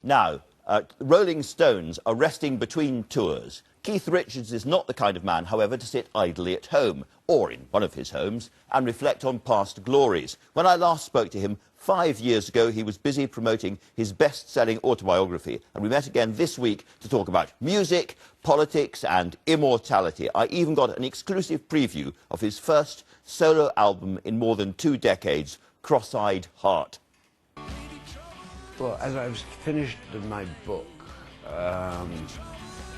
Now, Rolling Stones are resting between tours. Keith Richards is not the kind of man, however, to sit idly at home, or in one of his homes, and reflect on past glories. When I last spoke to him 5 years ago, he was busy promoting his best-selling autobiography, and we met again this week to talk about music, politics and immortality. I even got an exclusive preview of his first solo album in more than 2 decades, Cross-Eyed Heart. Well, as I was finished my book,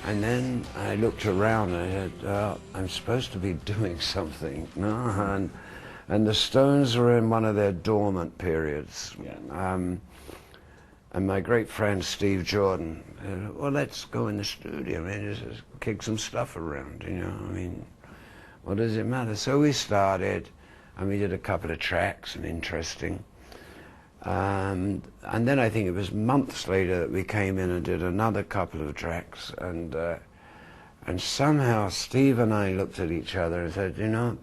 and then I looked around and I said, I'm supposed to be doing something. No? And the Stones were in one of their dormant periods. Yeah. And my great friend Steve Jordan said, well, let's go in the studio, man, just kick some stuff around, you know, I mean, what does it matter? So we started, and we did a couple of tracks, and interesting. And then I think it was months later that we came in and did another couple of tracks, and somehow Steve and I looked at each other and said, you know,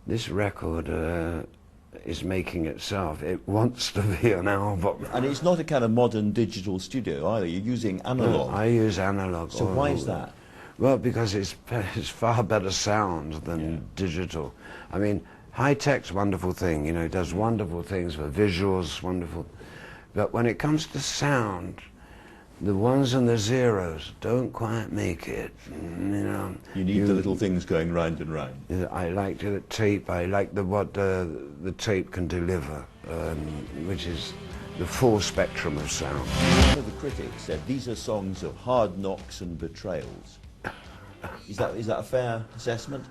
this record is making itself. It wants to be an album. And it's not a kind of modern digital studio either. You're using analog. No, I use analog. So why is that? Well, because it's far better sound than digital. I mean, high-tech's a wonderful thing, you know, it does wonderful things for visuals, wonderful. But when it comes to sound, the ones and the zeros don't quite make it, you know. You need the little things going round and round. I like the tape, I like what the tape can deliver, which is the full spectrum of sound. One of the critics said these are songs of hard knocks and betrayals. Is that a fair assessment?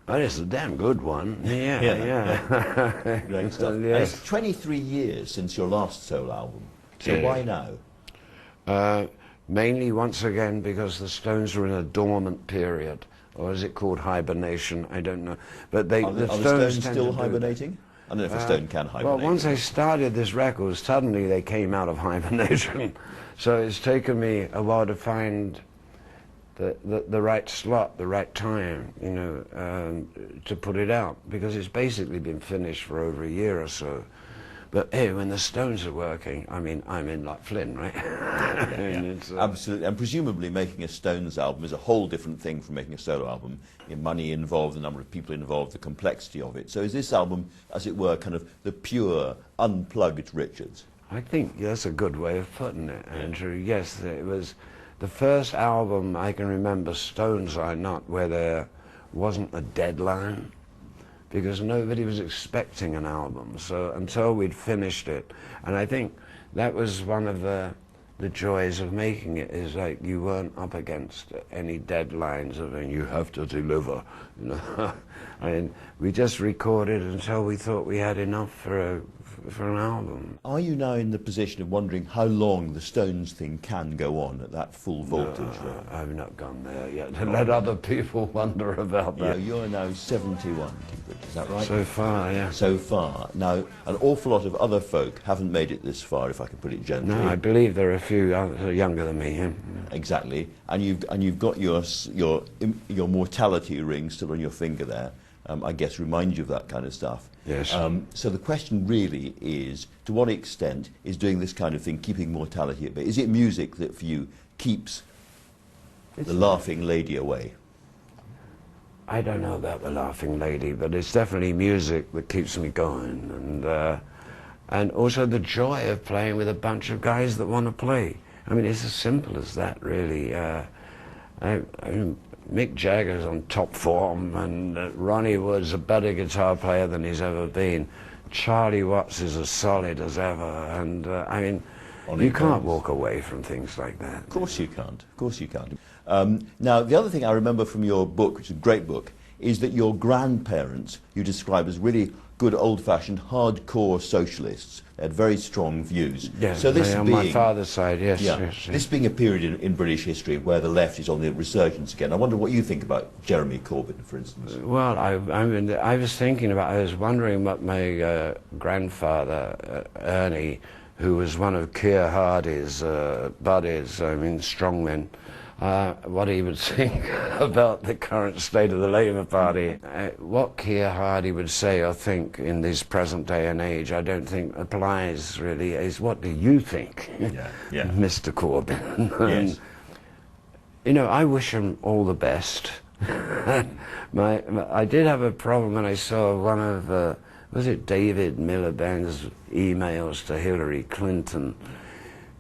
Oh, it's a damn good one. Yeah. Great stuff. Yes. It's 23 years since your last solo album. So why now? Mainly, once again, because the Stones were in a dormant period, or is it called hibernation? I don't know. But Are the Stones still hibernating? I don't know if a stone can hibernate. Well, once I started this record, suddenly they came out of hibernation. So it's taken me a while to find the right slot, the right time, you know, to put it out, because it's basically been finished for over a year or so. But hey, when the Stones are working, I mean, I'm in like Flynn, right? Absolutely, and presumably making a Stones album is a whole different thing from making a solo album. The money involved, the number of people involved, the complexity of it. So is this album, as it were, kind of the pure, unplugged Richards? I think that's a good way of putting it, Andrew. Yes, it was the first album I can remember, Stones or not, where there wasn't a deadline, because nobody was expecting an album. So until we'd finished it, and I think that was one of the joys of making it, is like you weren't up against any deadlines of you have to deliver. You know? I mean, we just recorded until we thought we had enough for an album. Are you now in the position of wondering how long the Stones thing can go on at that full voltage? No, I've not gone there yet. Let other people wonder about that. You're now 71, is that right? So far, yeah. So far. Now, an awful lot of other folk haven't made it this far, if I can put it gently. No, I believe there are a few younger than me. Yeah. Exactly. And you've got your mortality ring still on your finger there. I guess remind you of that kind of stuff. Yes. So the question really is, to what extent is doing this kind of thing keeping mortality at bay? Is it music that for you keeps the laughing lady away? I don't know about the laughing lady, but it's definitely music that keeps me going, and also the joy of playing with a bunch of guys that want to play. I mean, it's as simple as that, really. Mick Jagger's on top form, and Ronnie Wood's a better guitar player than he's ever been. Charlie Watts is as solid as ever, and I mean, you can't walk away from things like that. Of course you can't. Of course you can't. Now, the other thing I remember from your book, which is a great book, is that your grandparents you describe as really good old-fashioned hardcore socialists. They had very strong views. Yes, so this on my father's side, yes, yes. This being a period in British history where the left is on the resurgence again, I wonder what you think about Jeremy Corbyn, for instance. Well, I was wondering what my grandfather, Ernie, who was one of Keir Hardy's buddies, I mean, strongmen, what he would think about the current state of the Labour Party. What Keir Hardie would say or think in this present day and age, I don't think applies really, is what do you think, Mr. Corbyn? Yes. You know, I wish him all the best. I did have a problem when I saw one of, was it David Miliband's emails to Hillary Clinton,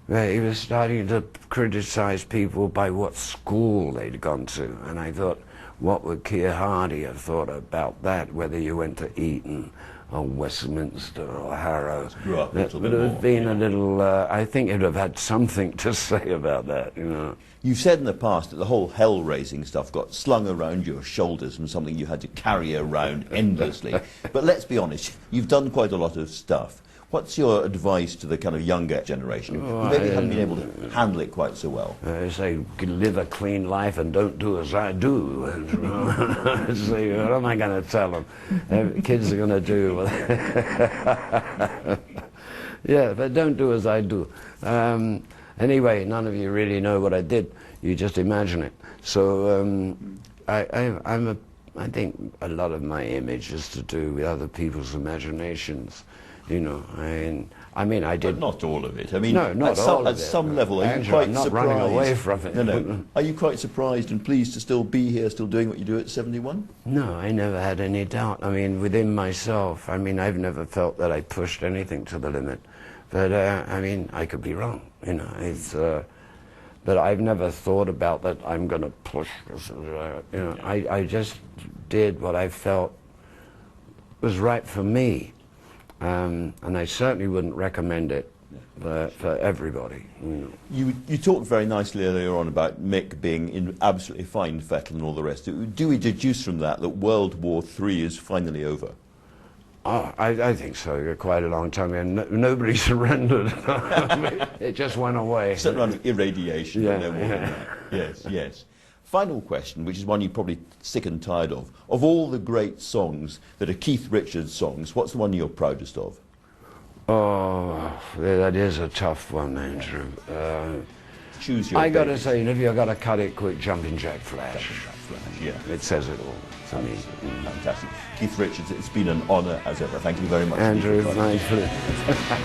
where he was starting to criticize people by what school they'd gone to. And I thought, what would Keir Hardie have thought about that, whether you went to Eton or Westminster or Harrow? That would have been a little, I think it would have had something to say about that, you know. You've said in the past that the whole hell-raising stuff got slung around your shoulders and something you had to carry around endlessly. But let's be honest, you've done quite a lot of stuff. What's your advice to the kind of younger generation who maybe haven't been able to handle it quite so well? I say, live a clean life and don't do as I do. So, what am I going to tell them? Kids are going to do. Yeah, but don't do as I do. Anyway, none of you really know what I did. You just imagine it. So I think a lot of my image is to do with other people's imaginations. You know, I mean, I did. But not all of it. I mean, no, not all of it. At some level, are you Andrew, quite I'm not surprised? running away from it. No. Are you quite surprised and pleased to still be here, still doing what you do at 71? No, I never had any doubt. I mean, within myself, I mean, I've never felt that I pushed anything to the limit. But, I mean, I could be wrong, you know. It's, but I've never thought about that I'm going to push this. You know, I just did what I felt was right for me. And I certainly wouldn't recommend it for everybody. You know. You talked very nicely earlier on about Mick being in absolutely fine fettle and all the rest. Do we deduce from that that World War III is finally over? Oh, I think so. Quite a long time. I mean, nobody surrendered. It just went away. Something around irradiation. Yeah, no more than that. Yes. Final question, which is one you're probably sick and tired of. Of all the great songs that are Keith Richards songs, what's the one you're proudest of? Oh, that is a tough one, Andrew. Choose your I got to baby. say, if you've got to cut it quick, Jumping Jack Flash. Yeah. It says it all to me. Fantastic. Keith Richards, it's been an honour as ever. Thank you very much. Andrew, thanks for